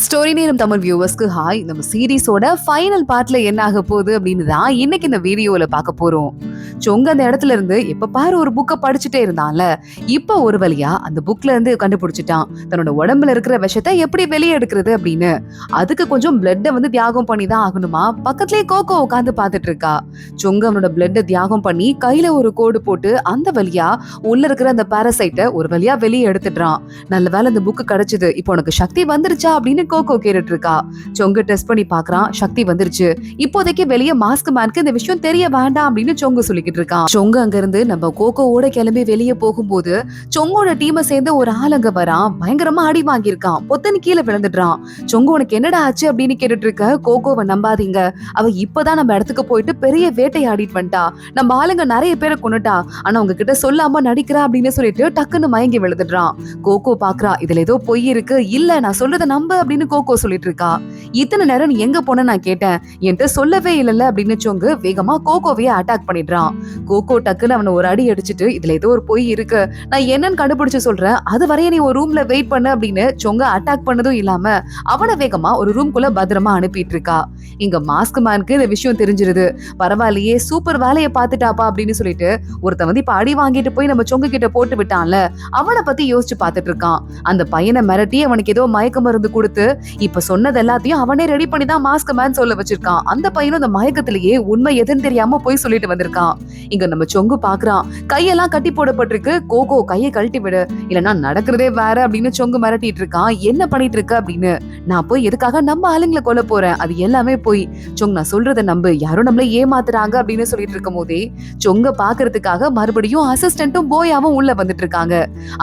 Story நேரம் Tamil வியூவர்ஸ்க்கு hi. நம்ம சீரிஸோட final பார்ட்ல என்ன ஆக போகுது அப்படின்னு தான் இன்னைக்கு இந்த வீடியோல பார்க்க போறோம். சொங்க அந்த இடத்துல இருந்து எப்ப பாரு ஒரு புக்கை படிச்சுட்டே இருந்தான்ல, இப்ப ஒரு வழியா அந்த புக்ல இருந்து கண்டுபிடிச்சிட்டான் தன்னோட உடம்புல இருக்கிற விஷத்தை எப்படி வெளியே எடுக்கிறது அப்படின்னு. அதுக்கு கொஞ்சம் பிளட்டை தியாகம் பண்ணி தான் ஆகணுமா. பக்கத்துலயே கோகோ உட்காந்து பாத்துட்டு இருக்கா. சொங்க அவனோட பிளட்டை தியாகம் பண்ணி கையில ஒரு கோடு போட்டு அந்த வழியா உள்ள இருக்கிற அந்த பாரசைட்டை ஒரு வழியா வெளியே எடுத்துடுறான். நல்ல வேலை அந்த புக்கு கிடைச்சது. இப்போ உனக்கு சக்தி வந்துருச்சா அப்படின்னு கோகோ கேட்டுட்டு இருக்கா. சொங்கு டெஸ்ட் பண்ணி பாக்குறான், சக்தி வந்துருச்சு. இப்போதைக்கு வெளியே மாஸ்க் மேனுக்கு இந்த விஷயம் தெரிய வேண்டாம் அப்படின்னு சொங்கு சொல்லிக்கிட்டு இருக்கான். சொங்கு அங்க இருந்து நம்ம கோகோவோட கிளம்பி வெளியே போகும்போது சொங்கோட டீமை சேர்ந்து ஒரு ஆள் அங்க வரான். பயங்கரமா அடி வாங்கியிருக்கான். பொத்தன்னு கீழே விழுந்துடுறான். சொங்கு உனக்கு என்னடா ஆச்சு அப்படின்னு கேட்டுட்டு இருக்க. கோகோவை நம்பாதீங்க, அவ இப்பதான் நம்ம இடத்துக்கு போயிட்டு பெரிய வேட்டையாடிட்டு வந்துட்டா. நம்ம ஆளுங்க நிறைய பேரை கொண்டுட்டா. ஆனா உங்ககிட்ட சொல்லாம நடிக்கிறா அப்படின்னு சொல்லிட்டு டக்குன்னு மயங்கி விழுந்துடுறான். கோகோ பாக்குறா, இதுல ஏதோ பொய் இருக்கு. இல்ல நான் சொல்றத நம்ப அப்படின்னு கோகோ சொல்லிட்டு இருக்கா. இத்தனை நேரம் நீ எங்க போன நான் கேட்டேன், என்கிட்ட சொல்லவே இல்லல அப்படின்னு சொங்கு வேகமா கோகோவையே அட்டாக் பண்ணிடுறான். கோகோ டக்குன்னு அவனை ஒரு அடி அடிச்சுட்டு இதுல ஏதோ ஒரு பொய் இருக்கு, நான் என்னன்னு கண்டுபிடிச்சு சொல்றேன், அது வரைய நீ ஒரு ரூம்ல வெயிட் பண்ணு அப்படின்னு சொங்க அட்டாக் பண்ணதும் இல்லாம அவனை வேகமா ஒரு ரூம்குள்ள பத்திரமா அனுப்பிட்டு இருக்கா. இங்க மாஸ்க் மேனுக்கு இந்த விஷயம் தெரிஞ்சிருது. பரவாயில்லையே, சூப்பர் வேலையை பாத்துட்டாப்பா அப்படின்னு சொல்லிட்டு ஒருத்தன் இப்ப அடி வாங்கிட்டு போய் நம்ம சொங்கு கிட்ட போட்டு விட்டான்ல, அவனை பத்தி யோசிச்சு பாத்துட்டு இருக்கான். அந்த பையனை மிரட்டி அவனுக்கு ஏதோ மயக்க மருந்து கொடுத்து இப்ப சொன்னது எல்லாத்தையும் அவனே ரெடி பண்ணி தான் மாஸ்க் மேன் சொல்ல வச்சிருக்கான். அந்த பையனும் அந்த மயக்கத்திலேயே உண்மை எதுன்னு தெரியாம போய் சொல்லிட்டு வந்திருக்கான். இங்க நம்ம சொங்கு பாக்குறான், கையெல்லாம் கட்டி போடப்பட்டிருக்கு. கோகோ கையை கழட்டி விடு, இல்லன்னா நடக்கிறதே வேற அப்படின்னு சொங்கு மிரட்டிட்டு இருக்கான். என்ன பண்ணிட்டு இருக்க அப்படின்னு. நான் போய் எதுக்காக நம்ம ஆளுங்களை கொல்ல போறேன், அது எல்லாமே போய் சொங்க, நான் சொல்றதை நம்பு, யாரும் நம்மள ஏமாத்துறாங்க அப்படின்னு சொல்லிட்டு இருக்கும் போதே சொங்க பாக்குறதுக்காக மறுபடியும் அசிஸ்டன்ட்டும் போயாவும் உள்ள வந்துட்டு இருக்காங்க.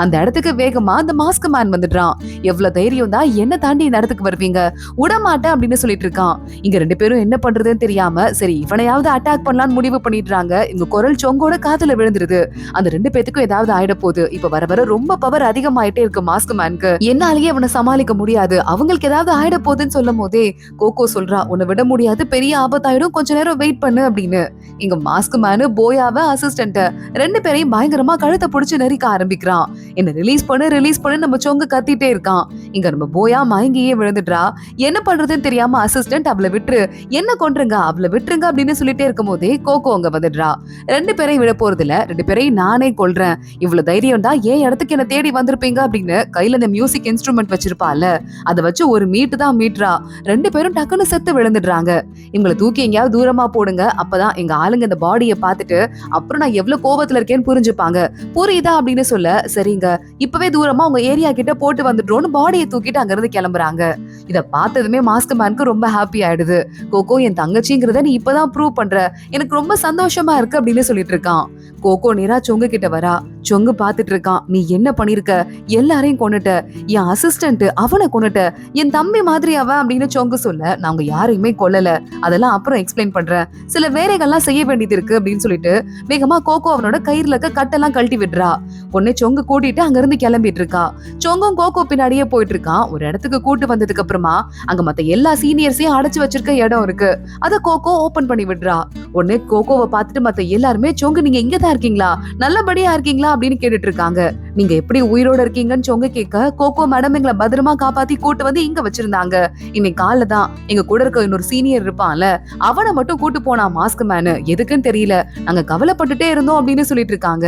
அந்த இடத்துக்கு வேகமா அந்த மாஸ்க் மேன் வந்துடுறான். எவ்வளவு தைரியம் தான் என்ன தாண்டி இந்த இடத்துக்கு வருவீங்க, விடமாட்டேன் அப்படின்னு சொல்லிட்டு இருக்கான். இங்க ரெண்டு பேரும் என்ன பண்றதுன்னு தெரியாம சரி இவனையாவது அட்டாக் பண்ணலாம்னு முடிவு பண்ணிடுறாங்க. இங்க குரல் சொங்கோட காதுல விழுந்துருது. அந்த ரெண்டு பேத்துக்கும் ஏதாவது ஆயிட போகுது. இப்ப வர வர ரொம்ப பவர் அதிகமாயிட்டே இருக்கு மாஸ்க் மேனுக்கு. என்னாலேயே அவனை சமாளிக்க முடியாது, அவங்களுக்கு ஏதாவது ஆயிட போகுதுன்னு சொல்லும் போதே கோகோ சொல்றா, உன்னை விட முடியாது, பெரிய ஆபத்தாயிடும், கொஞ்ச நேரம் வெயிட் பண்ணு அப்படின்னு. இங்க மாஸ்க் மேனு போயாவ அசிஸ்டன்ட் ரெண்டு பேரையும் பயங்கரமா கழுத்தை புடிச்சு நெரிக்க ஆரம்பிக்கிறான். என்ன ரிலீஸ் பண்ணு நம்ம சொங்க கத்திட்டே இருக்கான். இங்க நம்ம போயா மயங்கியே விழுந்துடுறா. என்ன பண்றதுன்னு தெரியாம அசிஸ்டன்ட் அவளை விட்டுரு, என்ன கொன்றுங்க, அவளை விட்டுருங்க அப்படின்னு சொல்லிட்டே இருக்கும் போதே கோகோ அங்க வந்துடுறா. ரெண்டு பேரையும் விட போறது இல்ல, ரெண்டு பேரையும் நானே கொல்றேன், இவ்வளவு தைரியம் தான் ஏன் இடத்துக்கு என்ன தேடி வந்திருப்பீங்க அப்படின்னு கையில இந்த மியூசிக் இன்ஸ்ட்ருமெண்ட் வச்சிருப்பால, அதை வச்சு ஒரு மீட்டு தான் மீட்றா. ரெண்டு பேரும் டக்குன்னு செத்து விழுந்துடுறாங்க. இவங்களை தூக்கி எங்கேயாவது தூரமா போடுங்க, அப்பதான் எங்க ஆளுங்க இந்த பாடியை பார்த்துட்டு அப்புறம் நான் எவ்வளவு கோபத்துல இருக்கேன்னு புரிஞ்சுப்பாங்க, புரியுதா அப்படின்னு சொல்ல, சரிங்க இப்பவே தூரமா உங்க ஏரியா கிட்ட போட்டு வந்துட்டோம்னு பாடியை தூக்கிட்டு அங்க இருந்து கிளம்புறாங்க. இத பார்த்ததுமே மாஸ்க் மேனுக்கு ரொம்ப ஹாப்பி ஆயிடுது. கோகோ என் தங்கச்சிங்கிறத நீ இப்பதான் ப்ரூவ் பண்ற, எனக்கு ரொம்ப சந்தோஷமா இருக்கு அப்படின்னு சொல்லிட்டு இருக்கான். கோகோ நேரா சொங்கு கிட்ட வரா. சொங்கு பாத்துட்டு இருக்கான், நீ என்ன பண்ணிருக்க, எல்லாரையும் கொன்னுட்ட, என் அசிஸ்டன்ட் அவனை கொன்னுட்ட, என் தம்பி மாதிரி அவன் அப்படின்னு சொங்கு சொல்ல, நாங்க யாரையுமே கொல்லல, அதெல்லாம் அப்புறம் எக்ஸ்பிளைன் பண்றேன், சில வேலைகள்லாம் செய்ய வேண்டியது இருக்கு அப்படின்னு சொல்லிட்டு வேகமா கோகோ அவனோட கயிறுல இருக்க கட்டெல்லாம் கழட்டி விடுறா. உடனே சொங்கு கூட்டிட்டு அங்க இருந்து கிளம்பிட்டு இருக்கா. சொங்கும் கோகோ பின்னாடியே போயிட்டு இருக்கான். ஒரு இடத்துக்கு கூட்டு வந்ததுக்கு அப்புறமா அங்க மத்த எல்லா சீனியர்ஸையும் அடைச்சு வச்சிருக்க இடம் இருக்கு, அத கோகோ ஓபன் பண்ணி விடுறா. உடனே கோகோவை பார்த்துட்டு மத்த எல்லாருமே, சொங்கு நீங்க இங்கதான் இருக்கீங்களா, நல்லபடியா இருக்கீங்களா அப்படின்னு கேட்டுட்டு இருக்காங்க. நீங்க எப்படி உயிரோட இருக்கீங்கன்னு சொங்க கேட்க, கோகோ மேடம் எங்களை பத்திரமா காப்பாத்தி கூட்டு வந்து இங்க வச்சிருந்தாங்க, இன்னைக்கு காலைல தான் எங்க கூட இருக்க இன்னொரு சீனியர் இருப்பான்ல, அவனை மட்டும் கூட்டு போனா மாஸ்க் மேனு, எதுக்குன்னு தெரியல, நாங்க கவலைப்பட்டுட்டே இருந்தோம் அப்படின்னு சொல்லிட்டு இருக்காங்க.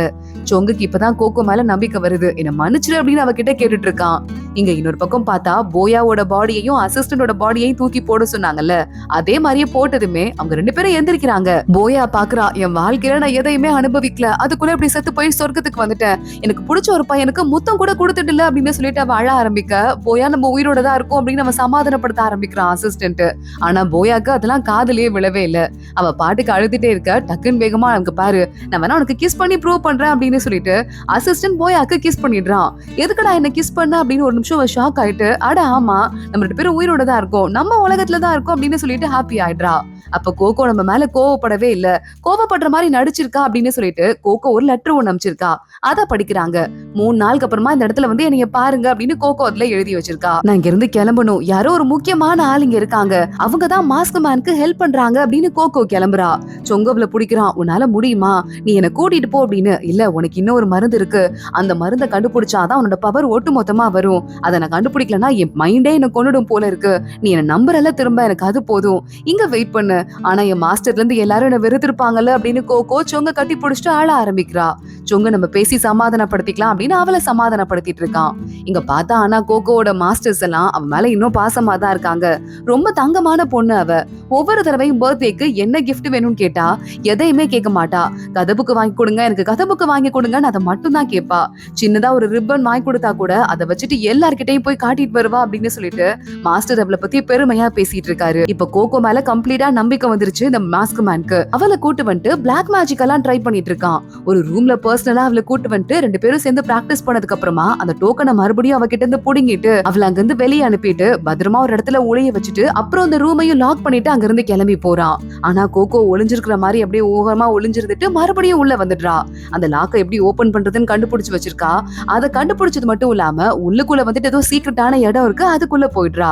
சொங்குக்கு இப்பதான் கோகோ மேல நம்பிக்கை வருது. என்ன மன்னிச்சிரு அப்படின்னு அவகிட்ட கேட்டுட்டு இருக்கான். இங்க இன்னொரு பக்கம் பார்த்தா போயாவோட பாடியையும் அசிஸ்டன்டோட பாடியையும் தூக்கி போட சொன்னாங்கல்ல, அதே மாதிரியே போட்டதுமே அவங்க ரெண்டு பேரும் எந்திரிக்கிறாங்க. போயா பாக்குறா, என் வாழ்க்கையில நான் எதையுமே அனுபவிக்கல, அதுக்குள்ள இப்படி செத்து போய் சொர்க்கத்துக்கு வந்துட்டேன், எனக்கு பிடிச்ச ஒரு பையனுக்கு முத்தம் கூட கொடுத்துட்டு இல்ல அப்படின்னு சொல்லிட்டு அவ அழ ஆரம்பிக்க, போயா நம்ம உயிரோட தான் இருக்கும் அப்படின்னு அவன் சமாதானப்படுத்த ஆரம்பிக்கிறான் அசிஸ்டன்ட். ஆனா போயாக்கு அதெல்லாம் காதுலயே விழவே இல்ல. அவ பாட்டுக்கு அழுதுட்டே இருக்க. டக்குன்னு வேகமா அவனுக்கு பாரு, நான் வேணா உனக்கு கிஸ் பண்ணி ப்ரூவ் பண்றேன் அப்படின்னு சொல்லிட்டு அசிஸ்டன்ட் போயாக்கு கிஸ் பண்ணிடுறான். எதுக்குடா என்ன கிஸ் பண்ண அப்படின்னு ஒரு நிமிஷம் ஷாக் ஆயிட்டு, அட ஆமா நம்ம ரெண்டு பேரும் உயிரோட தான் இருக்கோம், நம்ம உலகத்துல தான் இருக்கோம் அப்படின்னு சொல்லிட்டு ஹாப்பி ஆயிடுறா. அப்ப கோகோ நம்ம மேல கோவப்படவே இல்ல, கோவப்படுற மாதிரி நடிச்சிருக்கா அப்படின்னு சொல்லிட்டு கோகோ ஒரு லெட்டர் ஒண்ணு அனுப்பிச்சிருக்கா. அத படிக்கிறாங்க. 3 நாளுக்கு அப்புறமா இந்த இடத்துல வந்து என்னைய பாருங்க அப்படின்னு கோகோ அதுல எழுதி வச்சிருக்கா. நான் இங்க இருந்து கிளம்பணும், யாரோ ஒரு முக்கியமான ஆள் இங்க இருக்காங்க, அவங்கதான் மாஸ்க் மேனுக்கு ஹெல்ப் பண்றாங்க அப்படின்னு கோகோ கிளம்புறா. சொங்கவல பிடிக்கிறான். உன்னால முடியுமா, நீ என்ன கூட்டிட்டு போ அப்படின்னு. இல்ல, உனக்கு இன்னும் ஒரு மருந்து இருக்கு, அந்த மருந்தை கண்டுபிடிச்சாதான் உன்னோட பவர் ஒட்டு மொத்தமா வரும், அதை நான் கண்டுபிடிக்கலன்னா என் மைண்டே என்ன கொன்னுடும் போல இருக்கு, நீ என்ன நம்புறல திரும்ப, எனக்கு அது போதும், இங்க வெயிட் பண்ணு. ஆனா என் மாஸ்டர்ல இருந்து எல்லாரும் என்ன வெறுத்திருப்பாங்கல்ல அப்படின்னு கோகோ சொங்க கட்டி பிடிச்சிட்டு ஆள ஆரம்பிக்கிறா. சொங்க நம்ம பேசி சமாதானப்படுத்திக்கலாம் அப்படின்னு அவளை சமாதானப்படுத்திட்டு இருக்கான். இங்க பார்த்தா ஆனா கோகோவோட மாஸ்டர்ஸ் எல்லாம் அவன் மேல இன்னும் பாசமா தான் இருக்காங்க. ரொம்ப தங்கமான பொண்ணு அவ. ஒவ்வொரு தடவையும் பர்த்டேக்கு என்ன கிஃப்ட் வேணும்னு கேட்டா எதையுமே கேட்க மாட்டா. கதை புக்கு வாங்கி கொடுங்க, எனக்கு கதை புக்கு வாங்கி கொடுங்கன்னு அதை மட்டும் தான் கேட்பா. சின்னதா ஒரு ரிப்பன் வாங்கி கொடுத்தா கூட அதை வச்சுட்டு எல்லார்கிட்டையும் போய் காட்டிட்டு வருவா அப்படின்னு சொல்லிட்டு மாஸ்டர் அவளை பத்தி பெருமையா பேசிட்டு இருக்காரு. இப்ப கோகோ மேல கம்ப்ளீட்டா நம்பிக்கை வந்துருச்சு இந்த மாஸ்க் மேனுக்கு. அவளை கூட்டு வந்துட்டு பிளாக் மேஜிக் எல்லாம் ட்ரை பண்ணிட்டு இருக்கான். ஒரு ரூம்ல பர்சனலா அவளை கூட்டு வந்துட்டு 2 பேரும் சேர்ந்து பிராக்டிஸ் பண்ணதுக்கு அப்புறமா அந்த டோக்கனை மறுபடியும் அவகிட்ட இருந்து புடுங்கிட்டு அவளை அங்க இருந்து வெளியே அனுப்பிட்டு பத்திரமா ஒரு இடத்துல ஒளிய வச்சுட்டு அப்புறம் அந்த ரூமையும் லாக் பண்ணிட்டு அங்க இருந்து கிளம்பி போறான். ஆனா கோகோ ஒளிஞ்சிருக்கிற மாதிரி அப்படியே ஓரமா ஒளிஞ்சிருந்துட்டு மறுபடியும் உள்ள வந்துடுறா. அந்த லாக்கை எப்படி ஓபன் பண்றதுன்னு கண்டுபிடிச்சு வச்சிருக்கா. அதை கண்டுபிடிச்சது மட்டும் இல்லாம உள்ளுக்குள்ள வந்துட்டு ஏதோ சீக்ரெட்டான இடம் இருக்கு, அதுக்குள்ள போயிடுறா.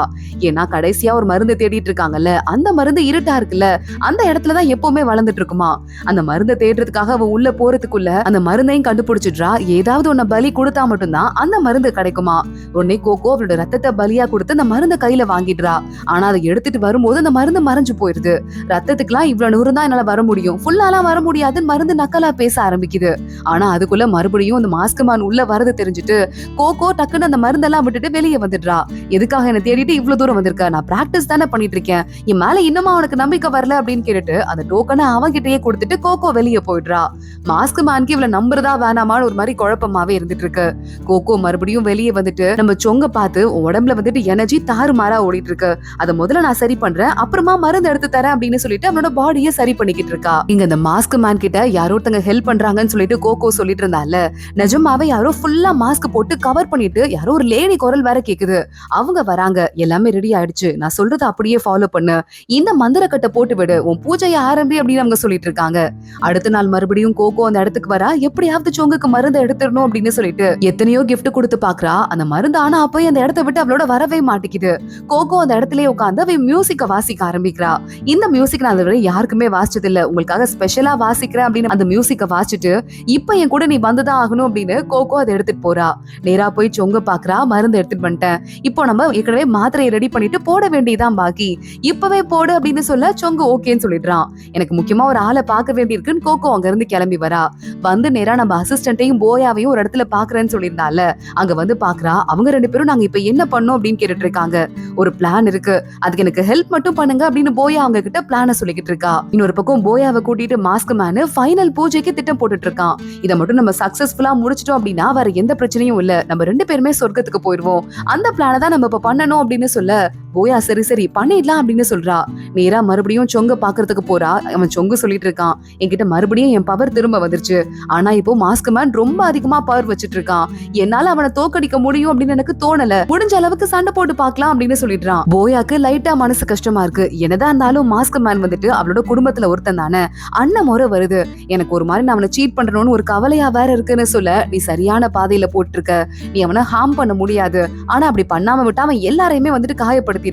ஏன்னா கடைசியா ஒரு மருந்து தேடிட்டு இருக்காங்கல்ல, அந்த மருந்து இருட்டா இருக்குல்ல, அந்த இடத்துலதான் எப்பவுமே வளர்ந்துட்டு இருக்குமா. அந்த மருந்தை தேடுறதுக்காக அவ உள்ள போறதுக்குள்ள அந்த மருந்தையும் கண்டுபிடிச்சிடுறா. ஏதாவது ஒன்ன பலி கொடுத்தா மட்டும்தான் அந்த மருந்து கிடைக்குமா. உடனே கோகோ அவளோட ரத்தத்தை பலியா கொடுத்து அந்த மருந்தை கையில வாங்கிடுறா. ஆனா அதை எடுத்துட்டு வரும்போது அந்த மருந்து மறைஞ்சு போயிருது. ரத்தத்துக்குலாம் இவ்வளவு நூறு தான் என்னால வர முடியும், ஃபுல்லாலாம் வர முடியாதுன்னு மருந்து நக்கலா பேச ஆரம்பிக்குது. ஆனா அதுக்குள்ள மறுபடியும் அந்த மாஸ்க் மேன் உள்ள வரது தெரிஞ்சுட்டு கோகோ டக்குன்னு அந்த மருந்தெல்லாம் விட்டுட்டு வெளியே வந்துடுறா. எதுக்காக என்ன தேடிட்டு இவ்வளவு தூரம் வந்திருக்க, நான் பிராக்டிஸ் தானே பண்ணிட்டு இருக்கேன், என் மேல இன்னுமா அவனுக்கு நம்பிக்கை வரல அப்படின்னு கேட்டுட்டு அந்த டோக்கனை அவன்கிட்டயே கொடுத்துட்டு கோகோ வெளியே போயிடுறா. மாஸ்க் மேனுக்கு இவளை நம்புறதா வேணாமான்னு ஒரு மாதிரி குழப்பமாவே இருந்துட்டு இருக்கு. கோகோ மறுபடியும் வெளியே வந்துட்டு நம்ம சொங்க பார்த்து உடம்புல வந்துட்டு எனர்ஜி தாறுமாறா ஓடிட்டு இருக்கு, அதை முதல்ல நான் சரி பண்றேன், அப்புறமா மருந்து எடுத்து தரேன் அப்படின்னு சொல்லிட்டு அவனோட பாடியை சரி பண்ணிக்கிட்டு இருக்கா. இங்க இந்த மாஸ்க் மேன் கிட்ட யாரோ ஒருத்தங்க ஹெல்ப் பண்றாங்கன்னு சொல்லிட்டு கோகோ சொல்லிட்டு இருந்தால, நிஜமாவே யாரோ ஃபுல்லா மாஸ்க் போட்டு கவர் பண்ணிட்டு யாரோ ஒரு லேடி குரல் வேற கேக்குது. அவங்க வராங்க, எல்லாமே ரெடி ஆயிடுச்சு, நான் சொல்றத அப்படியே ஃபாலோ பண்ணு, இந்த மந்திர கட்டை போட்டு விடு, உன் பூஜையை ஆரம்பி அப்படின்னு அவங்க சொல்லிட்டு இருக்காங்க. அடுத்த நாள் மறுபடியும் கோகோ அந்த இடத்துக்கு வரா. எப்படியாவது சொங்குக்கு மருந்து எடுத்துடணும் அப்படின்னு சொல்லிட்டு எத்தனையோ கிஃப்ட் கொடுத்து பாக்குறா. அந்த மருந்து ஆனா போய் அந்த இடத்த விட்டு அவளோட வரவே மாட்டேங்குது. கோகோ அந்த இடத்துலயே உட்காந்து அவ மியூசிக்க வாசிக்க ஆரம்பிக்கிறா. இந்த மியூசிக் நான் அதுவரை யாருக்குமே வாசிச்சது இல்ல, உங்களுக்காக ஸ்பெஷலா வாசிக்கிறேன் அப்படின்னு அந்த மியூசிக்க வாசிச்சுட்டு இப்ப என் கூட நீ வந்துதான் ஆகணும் அப்படின்னு கோகோ அதை எடுத்துட்டு போறா. நேரா போய் சொங்க பாக்குறா. மருந்து எடுத்துட்டு வந்துட்டேன், இப்போ நம்ம ஏற்கனவே மாத்திரையை ரெடி பண்ணிட்டு போட வேண்டியதான் பாக்கி, இப்பவே போடு அப்படின்னு சொல்ல சொங்க ஓகேன்னு சொல்லிடுறான். எனக்கு முக்கியமா ஒரு ஆளை பார்க்க வேண்டியிருக்குன்னு கோகோ அங்க இருந்து கிளம்பி வரா. வந்து நேரா நம்ம அசிஸ்டன்ட்டையும் போயாவையும் ஒரு இடத்துல பாக்குறேன்னு சொல்லியிருந்தால, அங்க வந்து பாக்குறா. அவங்க 2 பேரும் நாங்க இப்ப என்ன பண்ணோம் அப்படின்னு கேட்டுட்டு இருக்காங்க. ஒரு பிளான் இருக்கு, அதுக்கு எனக்கு ஹெல்ப் மட்டும் பண்ணுங்க அப்படின்னு போயா அவங்க கிட்ட பிளான சொல்லிக்கிட்டு இருக்கா. இன்னொரு பக்கம் போயாவை கூட்டிட்டு மாஸ்க் மேனு ஃபைனல் பூஜைக்கு திட்டம் போட்டுட்டு இருக்கான். இதை மட்டும் நம்ம சக்சஸ்ஃபுல்லா முடிச்சிட்டோம் அப்படின்னா வேற எந்த பிரச்சனையும் இல்ல, நம்ம 2 பேருமே சொர்க்கத்துக்கு போயிருவோம், அந்த பிளான தான் நம்ம இப்ப பண்ணணும் அப்படின்னு சொல்ல போயா சரி சரி பண்ணிடலாம் அப்படின்னு சொல்றா. நேரா மறுபடியும் சொங்க பாக்குறதுக்கு போறா. அவன் சொங்கு சொல்லிட்டு இருக்கான், என்கிட்ட மறுபடியும் என் பவர் திரும்ப வந்துருச்சு, ஆனா இப்போ மாஸ்க் மேன் ரொம்ப அதிகமா பவர் வச்சிட்டு இருக்கான், என்னால அவனை தோக்கடிக்க முடியும் அப்படின்னு எனக்கு தோணல, முடிஞ்ச அளவுக்கு சண்டை போட்டு பாக்கலாம் அப்படின்னு சொல்லிடுறான். போயாக்கு லைட்டா மனசு கஷ்டமா இருக்கு. என்னதான் இருந்தாலும் மாஸ்க் மேன் வந்துட்டு அவளோட குடும்பத்துல ஒருத்தன் தானே, அண்ணன் முறை வருது, எனக்கு ஒரு மாதிரி நான் அவனை சீட் பண்றணும்னு ஒரு கவலையா வேற இருக்குன்னு சொல்ல, நீ சரியான பாதையில போட்டு இருக்க, நீ அவனை ஹார்ம் பண்ண முடியாது, ஆனா அப்படி பண்ணாம விட்டா அவன் எல்லாரையுமே வந்துட்டு காயப்படுத்திடுவான்,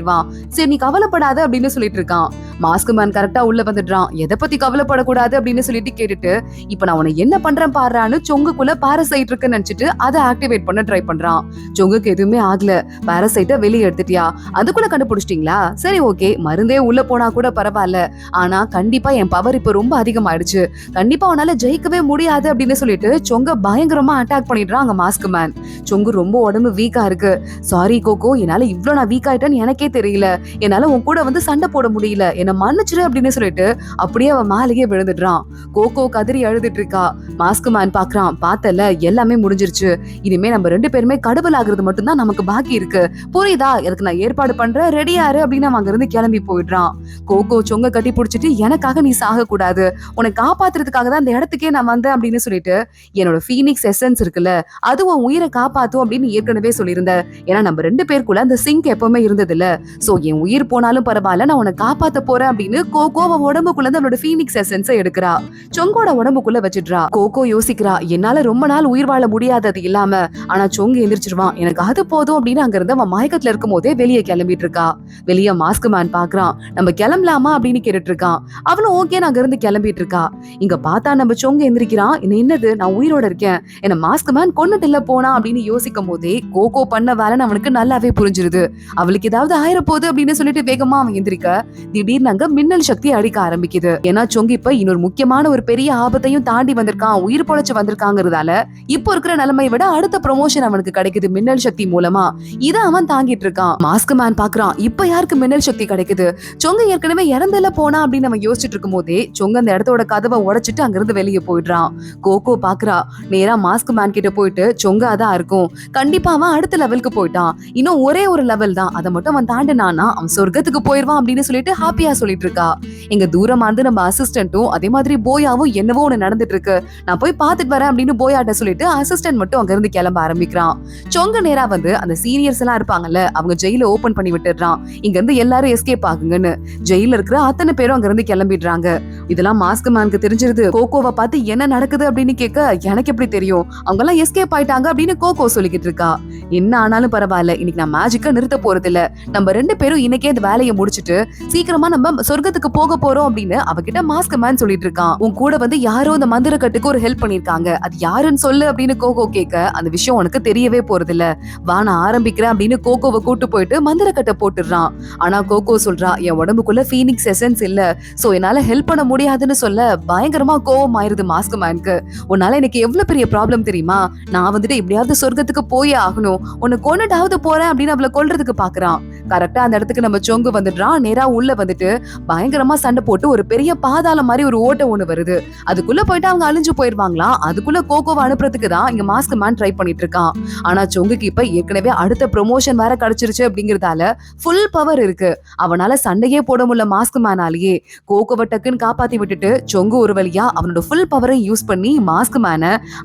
சரி நீ கவலைப்படாத அப்படின்னு சொல்லிட்டு இருக்கான். மாஸ்க் மேன் கரெக்டா உள்ள வந்துடுறான். எதை பத்தி கவலைப்படக்கூடாது அப்படின்னு சொல்லிட்டு கேட்டுட்டு, இப்ப நான் உன்னை என்ன பண்றேன் பாடுறான்னு சொங்குக்குள்ள பாரசைட் இருக்குன்னு நினைச்சிட்டு அதை ஆக்டிவேட் பண்ண ட்ரை பண்றான். சொங்குக்கு எதுவுமே ஆகல. பாரசைட்டை வெளியே எடுத்துட்டியா, அதுக்குள்ள கண்டுபிடிச்சிட்டீங்களா, சரி ஓகே, மருந்தே உள்ள போனா கூட பரவாயில்ல, ஆனா கண்டிப்பா என் பவர் இப்ப ரொம்ப அதிகமாயிடுச்சு, கண்டிப்பா உன்னால ஜெயிக்கவே முடியாது அப்படின்னு சொல்லிட்டு சொங்க பயங்கரமா அட்டாக் பண்ணிடுறான் அங்க மாஸ்க் மேன். சொங்கு ரொம்ப உடம்பு வீக்கா இருக்கு. சாரி கோகோ, என்னால இவ்வளவு நான் வீக் ஆயிட்டேன்னு எனக்கே தெரியல, என்னால உன் கூட வந்து சண்டை போட முடியல, என்ன மன்னிச்சிரு அப்படின்னு சொல்லிட்டு அப்படியே அவன் மேலேயே விழுந்துடுறான். கோகோ கதறி அழுதுட்டு இருக்கா. மாஸ்க் மேன் பாக்குறான், பார்த்தல எல்லாமே முடிஞ்சிருச்சு, இனிமே நம்ம 2 பேருமே கடவுள் ஆகுறது மட்டும்தான் நமக்கு பாக்கி இருக்கு, புரியுதா, எனக்கு நான் ஏற்பாடு பண்றேன், ரெடியாரு அப்படின்னு அவன் அங்க இருந்து கிளம்பி போயிடுறான். கோகோ சொங்க கட்டி பிடிச்சிட்டு, எனக்காக நீ சாக கூடாது, உன்னை காப்பாத்துறதுக்காக தான் இந்த இடத்துக்கே நான் வந்தேன் அப்படின்னு சொல்லிட்டு, என்னோட ஃபீனிக்ஸ் எசன்ஸ் இருக்குல்ல, அது உன் உயிரை காப்பாத்தும் அப்படின்னு ஏற்கனவே சொல்லியிருந்த, ஏன்னா நம்ம 2 பேருக்குள்ள அந்த சிங்க் எப்பவுமே இருந்தது இல்ல, சோ என் உயிர் போனாலும் பரவாயில்ல, நான் உன்னை காப்பாத்த போறேன் அப்படின்னு கோகோ அவன் உடம்புக்குள்ள அவளோட ஃபீனிக்ஸ் எசன்ஸை எடுக்கிறா. சொங்கோட உடம்புக்குள்ள வச்சிடுறா. கோகோ யோசிக்கிறா, என்னால ரொம்ப நாள் உயிர் வாழ முடியாதது இல்லாம ஆனா சொங்கு எந்திரிச்சிருவான். எனக்கு அது போதும் அப்படின்னு அங்க இருந்து அவன் மயக்கத்துல இருக்கும் போதே வெளியே கிளம்பிட்டு இருக்கா. வெளியே மாஸ்க் மேன் பாக்குறான். நம்ம கிளம்பலாமா அப்படின்னு கேட்டுட்டு இருக்கான். அவளும் ஓகே அங்க இருந்து கிளம்பிட்டு இருக்கா. இங்க பார்த்தா நம்ம சொங்கு எந்திரிக்கிறான். என்னது நான் உயிரோட இருக்கேன், என்ன மாஸ்க் மேன் கொன்னுட்டு இல்ல போனா அப்படின்னு யோசிக்கும் போதே கோகோ பண்ண வேலைன்னு அவனுக்கு நல்லாவே புரிஞ்சிருது. அவளுக்கு ஏதாவது ஆயிர போகுது அப்படின்னு சொல்லிட்டு வேகமா அவன் எந்திரிக்க திடீர்னு அங்க மின்னல் சக்தி அடிக்க ஆரம்பிக்குது. ஏன்னா சொங்கு இப்ப இன்னொரு முக்கியமான ஒரு பெரிய ஆபத்தையும் தாண்டி வந்திருக்கான், உயிர் பொழைச்சு வந்திருக்காங்கிறதால இப்போ இருக்கிற நிலைமை விட அடுத்த ப்ரமோஷன் அவனுக்கு கிடைக்குது மின்னல் சக்தி மூலமா. இத அவன் தாங்கிட்டு இருக்கான். மாஸ்க் மேன் பாக்குறான், இப்ப யாருக்கு மின்னல் சக்தி கிடைக்குது, சொங்கு ஏற்கனவே இறந்தல போனா அப்படின்னு அவன் யோசிச்சுட்டு இருக்கும் போதே சொங்கு அந்த இடத்தோட கதவை உடைச்சிட்டு அங்கிருந்து வெளியே போயிடுறான். கோகோ பாக்குறா, நேரா மாஸ்க் மேன் கிட்ட போயிட்டு சொங்க அதான் இருக்கும், கண்டிப்பா அவன் அடுத்த லெவலுக்கு போயிட்டான், இன்னும் ஒரே ஒரு லெவல் தான், அதை மட்டும் அவன் தாண்டினானா அவன் சொர்க்கத்துக்கு போயிடுவான் அப்படின்னு சொல்லிட்டு ஹாப்பியா சொல்லிட்டு இருக்கா. எங்க தூரமா இருந்து நம்ம அசிஸ்டன்ட்டும் அதே மாதிரி போயாவும் என்னவோ ஒண்ணு நடந்துட்டு இருக்கு, நான் போய் பாத்துட்டு வரேன் அப்படின்னு போயாட்ட சொல்லிட்டு அசிஸ்டன்ட் மட்டும் அங்க இருந்து கிளம்ப ஆரம்பிக்கிறான். சொங்க நேரா வந்து அந்த சீனியர்ஸ் எல்லாம் இருப்பாங்கல்ல அவங்க ஜெயில ஓபன் பண்ணி விட்டுறான். இங்க இருந்து எல்லாரும் எஸ்கேப் ஆகுங்கன்னு ஜெயில இருக்கிற அத்தனை பேரும் அங்க இருந்து கிளம்பிடுறாங்க. இதெல்லாம் மாஸ்க் மேனுக்கு தெரிஞ்சிருது. கோகோவை பார்த்து என்ன நடக்குது அப்படின்னு கேட்க எனக்கு எப்படி தெரியும், அவங்க எல்லாம் எஸ்கேப் ஆயிட்டாங்க அப்படின்னு கோகோ சொல்லிக்கிட்டு இருக்கா. என்ன ஆனாலும் பரவாயில்ல, இன்னைக்கு நான் மேஜிக்க நிறுத்த போறது இல்ல, நம்ம 2 பேரும் இன்னைக்கே இந்த வேலையை முடிச்சிட்டு சீக்கிரமா நம்ம சொர்க்கத்துக்கு போக போறோம் அப்படின்னு அவகிட்ட மாஸ்க் மேன் சொல்லிட்டு இருக்கான். உன் கூட வந்து யாரோ அந்த மந்திர கட்டுக்கு ஒரு ஹெல்ப் பண்ணிருக்காங்க, அது யாருன்னு சொல்லு அப்படின்னு கோகோ கேட்க அந்த விஷயம் உனக்கு தெரியவே போறது இல்ல, வா நான் ஆரம்பிக்கிறேன் அப்படின்னு கோகோவை கூட்டு போயிட்டு மந்திர கட்டை போட்டுறான். ஆனா கோகோ சொல்றா, என் உடம்புக்குள்ள ஃபீனிக்ஸ் எசன்ஸ் இல்ல, சோ என்னால ஹெல்ப் பண்ண முடியாதுன்னு சொல்ல பயங்கரமா கோவம் ஆயிருது மாஸ்க் மேனுக்கு. உன்னால எனக்கு எவ்வளவு பெரிய ப்ராப்ளம் தெரியுமா, நான் வந்துட்டு எப்படியாவது சொர்க்கத்துக்கு போயே ஆகணும், உன்னை கொன்னுட்டாவது போறேன் அப்படின்னு அவளை கொல்றதுக்கு பாக்குறான். கரெக்டா அந்த இடத்துக்கு நம்ம சொங்கு வந்துடுறான். நேரா உள்ள வந்துட்டு பயங்கரமா சண்டை போட்டு ஒரு பெரிய பாதாளம் மாதிரி ஒரு ஓட்டை ஒண்ணு வருது, அதுக்குள்ள போயிட்டு அவங்க அழிஞ்சு போயிருவாங்களா, அதுக்குள்ள கோகோவை அனுப்புறதுக்கு தான் இங்க மாஸ்க் மேன் ட்ரை பண்ணிட்டு இருக்கான். ஆனா சொங்குக்கு இப்ப ஏற்கனவே அடுத்த ப்ரொமோஷன் வேற கிடைச்சிருச்சு அப்படிங்கறதால ஃபுல் பவர் இருக்கு, அவனால சண்டையே போட முடியல மாஸ்க் மேனாலேயே. கோகோவை டக்குன்னு காப்பாத்தி விட்டுட்டு சொங்கு ஒரு வழியா அவனோட ஃபுல் பவரை யூஸ் பண்ணி மாஸ்க் மேன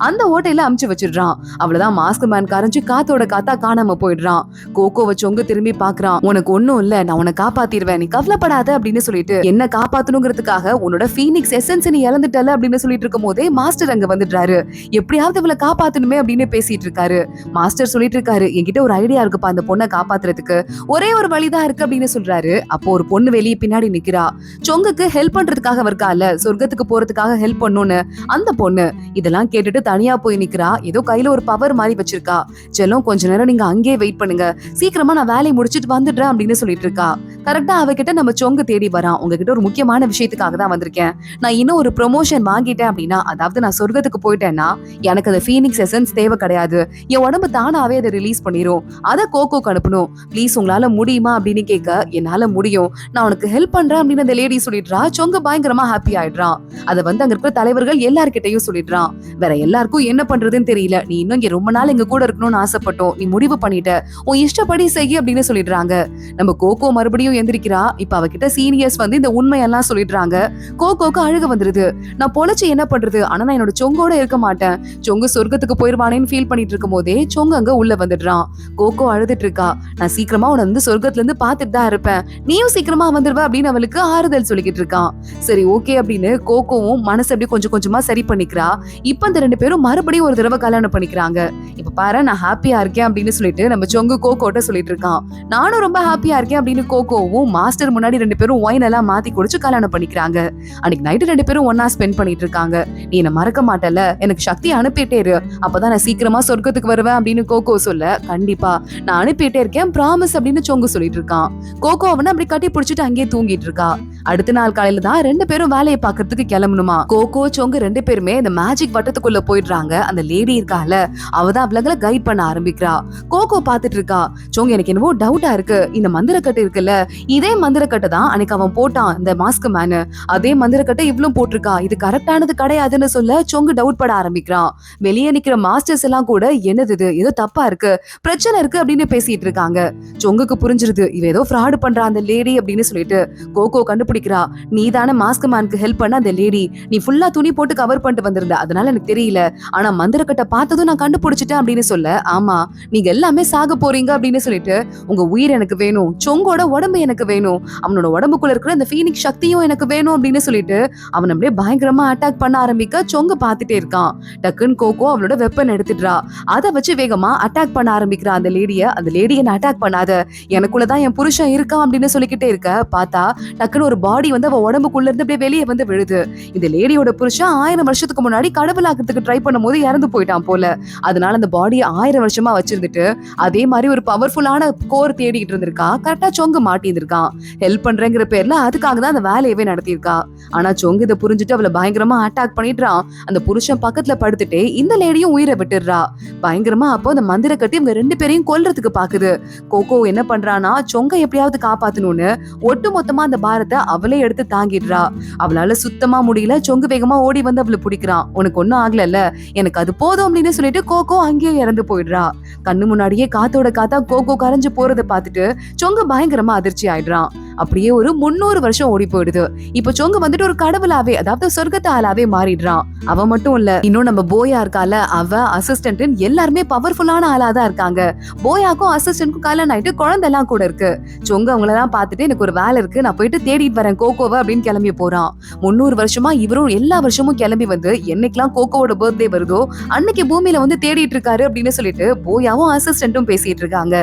அந்த ஓட்டையில அமுச்சு வச்சிடுறான். அவ்வளவுதான், மாஸ்க் மேன் கரைஞ்சு காத்தோட காத்தா காணாம போயிடுறான். கோகோவை சொங்கு திரும்பி பாக்குறான். உனக்கு ஒண்ணும் இல்ல, நான் உன்னை காப்பாத்திடுவேன், நீ கவலைப்படாத அப்படின்னு சொல்லிட்டு என்ன காப்பாத்தணுங்கிறதுக்காக உன்னோட ஃபீனிக்ஸ் எசன்ஸ் நீ இழந்துட்டல அப்படின்னு சொல்லிட்டு இருக்கும் போதே மாஸ்டர் அங்க வந்துடுறாரு. எப்படியாவது இவளை காப்பாத்தணுமே அப்படின்னு பேசிட்டு இருக்காரு. மாஸ்டர் சொல்லிட்டு இருக்காரு, என்கிட்ட ஒரு ஐடியா இருக்குப்பா அந்த பொண்ணை காப்பாத்துறதுக்கு, ஒரே ஒரு வழிதான் இருக்கு அப்படின்னு சொல்றாரு. அப்போ ஒரு பொண்ணு வெளியே பின்னாடி நிக்கிறா. சொங்குக்கு ஹெல்ப் பண்றதுக்காக இருக்கால, சொர்க்கத்துக்கு போறதுக்காக ஹெல்ப் பண்ணுன்னு அந்த பொண்ணு. இதெல்லாம் கேட்டுட்டு தனியா போய் நிக்கிறா. ஏதோ கையில ஒரு பவர் மாதிரி வச்சிருக்கா. செல்லம் கொஞ்ச நேரம் நீங்க அங்கேயே வெயிட் பண்ணுங்க, சீக்கிரமா நான் வேலையை முடிச்சிட்டு வந்துடுறேன் அப்படின்னு சொல்லிட்டு இருக்கா. கரெக்டா அவகிட்ட நம்ம சொங்கு தேடி வரான். உங்ககிட்ட ஒரு முக்கியமான விஷயத்துக்காக தான் வந்திருக்கேன், நான் இன்னும் ஒரு ப்ரொமோஷன் வாங்கிட்டேன் அப்படின்னா, அதாவது நான் சொர்க்கத்துக்கு போயிட்டேன்னா எனக்கு அந்த ஃபீனிக்ஸ் எசன்ஸ் தேவை கிடையாது, என் உடம்பு தானாவே அதை ரிலீஸ் பண்ணிரும், அதை கோகோக்கு அனுப்பணும், ப்ளீஸ் உங்களால முடியுமா அப்படின்னு கேட்க என்னால முடியும், நான் உனக்கு ஹெல்ப் பண்றேன் அப்படின்னு அந்த லேடி சொல்லிடுறா. சொங்கு பயங்கரமா ஹாப்பி ஆயிடுறான். அதை வந்து அங்க இருக்கிற தலைவர்கள் எல்லார்கிட்டையும் சொல்லிடுறான். வேற எல்லாருக்கும் என்ன பண்றதுன்னு தெரியல, நீ இன்னும் இங்க ரொம்ப நாள் எங்க கூட இருக்கணும்னு ஆசைப்பட்டோம், நீ முடிவு பண்ணிட்ட, உன் இஷ்டப்படி செய்ய அப்படின்னு சொல்லிடுறாங்க. நம்ம கோகோ மறுபடியும் எந்திரிக்கிறா. இப்ப அவகிட்ட சீனியர்ஸ் வந்து இந்த உண்மையெல்லாம் சொல்லிடுறாங்க. கோகோக்கு அழுக வந்துருது. நான் பொழைச்சு என்ன பண்றது, ஆனா நான் என்னோட சொங்கோட இருக்க மாட்டேன், சொங்கு சொர்க்கத்துக்கு போயிருவானேன்னு ஃபீல் பண்ணிட்டு இருக்கும் போதே சொங்கு அங்க உள்ள வந்துடுறான். கோகோ அழுதுட்டு இருக்கா. நான் சீக்கிரமா உன்னை வந்து சொர்க்கத்துல இருந்து பாத்துட்டு தான் இருப்பேன், நீயும் சீக்கிரமா வந்துருவ அப்படின்னு அவளுக்கு ஆறுதல் சொல்லிக்கிட்டு இருக்கான். சரி ஓகே அப்படின்னு கோகோவும் மனசு அப்படி கொஞ்சம் கொஞ்சமா சரி பண்ணிக்கிறா. இப்ப அந்த 2 பேரும் மறுபடியும் ஒரு தடவை கல்யாணம் பண்ணிக்கிறாங்க. இப்ப பாரு நான் ஹாப்பியா இருக்கேன் அப்படின்னு சொல்லிட்டு நம்ம சொங்கு கோகோட்ட சொல்லிட்டு இருக்கான். நானும் ரொம்ப ஹாப்பியா இருக்கேன் அப்படின்னு கோகோவும் மாஸ்டர் முன்னாடி 2 பேரும் ஒயின் எல்லாம் மாத்தி குடிச்சு கல்யாணம் பண்ணிக்கிறாங்க. அன்னைக்கு நைட்டு 2 பேரும் ஒன்னா ஸ்பெண்ட் பண்ணிட்டு இருக்காங்க. நீ என்ன மறக்க மாட்டல, எனக்கு சக்தி அனுப்பிட்டே இரு, அப்பதான் நான் சீக்கிரமா சொர்க்கத்துக்கு வருவேன் அப்படின்னு கோகோ சொல்ல, கண்டிப்பா நான் அனுப்பிட்டே இருக்கேன் ப்ராமிஸ் அப்படின்னு சொங்கு சொல்லிட்டு இருக்கான். கோகோ அவனை அப்படி கட்டி பிடிச்சிட்டு அங்கேயே தூங்கிட்டு இருக்கா. அடுத்த நாள் காலையில தான் 2 பேரும் வேலையை பாக்குறதுக்கு கிளம்பணுமா. கோகோ சொங்கு 2 பேருமே இந்த மேஜிக் வட்டத்துக்குள்ள போயிடுறாங்க. அந்த லேடி இருக்கால அவதான் அவளங்களை கைட் பண்ண ஆரம்பிக்கிறா. கோகோ பாத்துட்டு இருக்கா. சொங்கு எனக்கு என்னவோ டவுட்டா இருக்கு, இந்த மந்திரக்கட்டை இருக்குல்ல, இதே மந்திரக்கட்டை தான் அன்னைக்கு அவன் போட்டான் இந்த மாஸ்க் மேனு, அதே மந்திரக்கட்டை இவ்வளவு போட்டிருக்கா, இது கரெக்டானது கிடையாதுன்னு சொல்ல சொங்கு டவுட் பட ஆரம்பிக்கிறான். வெளியே நிக்கிற மாஸ்டர்ஸ் எல்லாம் கூட என்னது இது, ஏதோ தப்பா இருக்கு, பிரச்சனை இருக்கு அப்படின்னு பேசிட்டு இருக்காங்க. சொங்குக்கு புரிஞ்சிருது இவ ஏதோ ஃப்ராடு பண்றா அந்த லேடி அப்படின்னு சொல்லிட்டு கோகோ கண்டுபிடிச்சு கண்டுபிடிக்கிறா. நீ தானே மாஸ்க் மேனுக்கு ஹெல்ப் பண்ண அந்த லேடி, நீ ஃபுல்லா துணி போட்டு கவர் பண்ணிட்டு வந்திருந்த, அதனால எனக்கு தெரியல. ஆனா மந்திரக்கட்டை பார்த்ததும் நான் கண்டுபிடிச்சிட்டேன் அப்படின்னு சொல்ல, ஆமா நீங்க எல்லாமே சாக போறீங்க அப்படின்னு சொல்லிட்டு, உங்க உயிர் எனக்கு வேணும், சொங்கோட உடம்பு எனக்கு வேணும், அவனோட உடம்புக்குள்ள இருக்கிற அந்த ஃபீனிக்ஸ் சக்தியும் எனக்கு வேணும் அப்படின்னு சொல்லிட்டு அவன் அப்படியே பயங்கரமா அட்டாக் பண்ண ஆரம்பிக்க சொங்க பார்த்துட்டே இருக்கான். டக்குன்னு கோகோ அவளோட வெப்பன் எடுத்துடுறா. அதை வச்சு வேகமா அட்டாக் பண்ண ஆரம்பிக்கிறா அந்த லேடிய. அந்த லேடி என்ன அட்டாக் பண்ணாத, எனக்குள்ளதான் என் புருஷன் இருக்கான் அப்படின்னு சொல்லிக்கிட்டே இருக்க, பார்த்தா டக்குன்னு ஒரு பாடி வந்து அவ உடம்புக்குள்ள இருந்து அப்படியே வெளியே வந்து விழுது. இந்த லேடியோட புருஷன் 1000 வருஷத்துக்கு முன்னாடி கடவுளாக்கிறதுக்கு ட்ரை பண்ணும்போது இறந்து போயிட்டான் போல. அதனால அந்த பாடியை 1000 வருஷமா வச்சிருந்துட்டு அதே மாதிரி ஒரு பவர்ஃபுல்லான கோர் தேடிட்டு இருந்திருக்கா. கரெக்டா சொங்கு மாட்டியிருந்திருக்கான். ஹெல்ப் பண்றேங்கிற பேர்ல அதுக்காக தான் அந்த வேலையவே நடத்தியிருக்கா. ஆனா சொங்கு இதை புரிஞ்சுட்டு அவளை பயங்கரமா அட்டாக் பண்ணிடுறான். அந்த புருஷன் பக்கத்துல படுத்துட்டே இந்த லேடியும் உயிரை விட்டுடுறா. பயங்கரமா அப்போ அந்த மந்திர கட்டி இவங்க 2 பேரையும் கொல்றதுக்கு பாக்குது. கோகோ என்ன பண்றானா, சொங்க எப்படியாவது காப்பாத்தணும்னு ஒட்டு மொத்தமா அந்த பாரத்தை அவளே எடுத்து தாங்கிடுறா. அவளால சுத்தமா முடியல. சொங்கு வேகமா ஓடி வந்து அவளை பிடிக்கிறான். உனக்கு ஒன்னும் ஆகல, எனக்கு அது போதும் அப்படின்னு சொல்லிட்டு கோகோ அங்கேயே இறந்து போயிடுறா. கண்ணு முன்னாடியே காத்தோட காத்தா கோகோ கரைஞ்சு போறதை பார்த்துட்டு சொங்க பயங்கரமா அதிர்ச்சி ஆயிடுறான். அப்படியே ஒரு 300 வருஷம் ஓடி போயிடுது. இப்ப சொங்க வந்துட்டு ஒரு கடவுளாவே, அதாவது சொர்க்கத்து ஆளாவே மாறிடுறான். அவ மட்டும் இல்ல, இன்னும் நம்ம போயா இருக்கால, அவ அசிஸ்டன்ட் எல்லாருமே பவர்ஃபுல்லான ஆளா தான் இருக்காங்க. போயாக்கும் அசிஸ்டன்ட்க்கும் கல்யாணம் ஆயிட்டு குழந்தை எல்லாம் கூட இருக்கு. சொங்க அவங்களெல்லாம் பார்த்துட்டு எனக்கு ஒரு வேலை இருக்கு, நான் போயிட்டு தேடிட்டு வரேன் கோகோவை அப்படின்னு கிளம்பி போறான். 300 வருஷமா இவரும் எல்லா வருஷமும் கிளம்பி வந்து என்னைக்கெல்லாம் கோகோவோட பர்த்டே வருதோ அன்னைக்கு பூமியில வந்து தேடிட்டு இருக்காரு அப்படின்னு சொல்லிட்டு போயாவும் அசிஸ்டன்ட்டும் பேசிட்டு இருக்காங்க.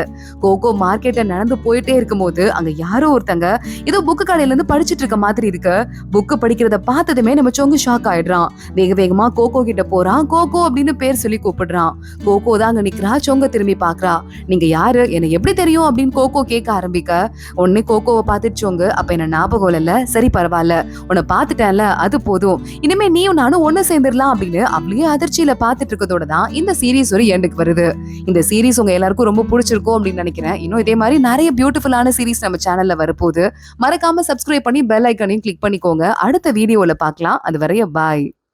கோகோ மார்க்கெட்ல நடந்து போயிட்டே இருக்கும் போது அங்க யாரோ ஒருத்தங்க ஏதோ புக்கு கடையில இருந்து படிச்சிட்டு இருக்க மாதிரி இருக்கு. புக்கு படிக்கிறத பார்த்ததுமே நம்ம சொங்கு ஷாக் ஆயிடுறான். வேக வேகமா கோகோ கிட்ட போறான். கோகோ அப்படின்னு பேர் சொல்லி கூப்பிடுறான். கோகோ தான் அங்க நிக்கிறா. சொங்க திரும்பி பாக்குறா. நீங்க யாரு, என்ன எப்படி தெரியும் அப்படின்னு கோகோ கேட்க ஆரம்பிக்க, உடனே கோகோவை பார்த்துட்டு சொங்கு, அப்ப என்ன ஞாபகம் இல்ல, சரி பரவாயில்ல, உன்னை பார்த்துட்டேன்ல அது போதும், இனிமே நீயும் நானும் ஒண்ணு சேர்ந்துடலாம் அப்படின்னு அப்படியே அதிர்ச்சியில பார்த்துட்டு இருக்கதோட தான் இந்த சீரீஸ் ஒரு எண்டுக்கு வருது. இந்த சீரீஸ் உங்க எல்லாருக்கும் ரொம்ப பிடிச்சிருக்கும் அப்படின்னு நினைக்கிறேன். இன்னும் இதே மாதிரி நிறைய பியூட்டிஃபுல்லான சீரீஸ் நம்ம சேனல்ல வரப்போகுது. மறக்காம சப்ஸ்கிரைப் பண்ணி பெல் ஐக்கானையும் கிளிக் பண்ணிக்கோங்க. அடுத்த வீடியோல பார்க்கலாம். அது வரைய பாய்.